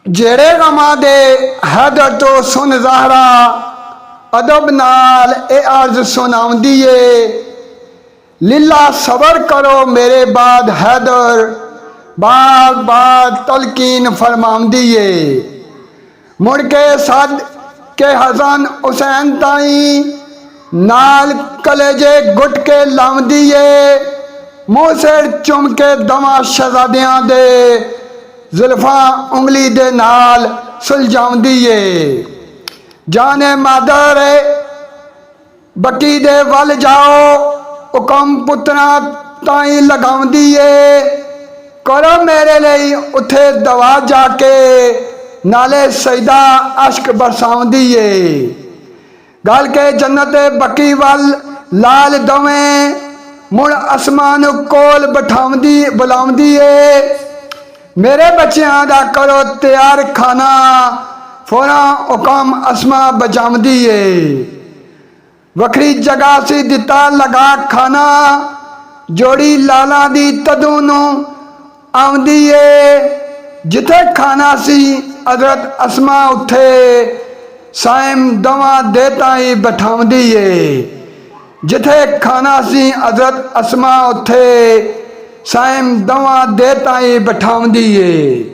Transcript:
जेड़े गमां दे हैदर तो सुन ज़हरा अदब नाल ए अर्ज सुनाउंदी ए। लीला सबर करो मेरे बाद हैदर बाग बाग तलकीन फरमाउंदी ए। मुड़ के सद के हसन हुसैन ताई नाल कलेजे गुट के लाउंदी ए। मुँह सिर चुम के दवा शहजादियां दे जुल्फा उंगली दे नाल सुलझाउंदी ए। जाने मादर बकी दे वल जाओ हुकम पुत्रा ताई लगाउंदी ए। करो मेरे लिए उथे दवा जाके नाले सजदा अश्क बरसाउंदी ए। गल के जन्नत बकी वल लाल दवें मुड़ आसमान कोल बिठाउंदी बुलाउंदी ए। मेरे बच्चों दा करो तैयार खाना फौरा हुकम असमा बजाउंदी ए। वखरी जगह सी दिता लगा खाना जोड़ी लाला दी तदों नूं आउंदी ए। जिथे खाना सी हजरत असमा उठे साइम दवा दे ताई बिठाउंदी ए। जिथे खाना सी हजरत असमा उठे साइम दवा दे ताई बिठाउंदी ए।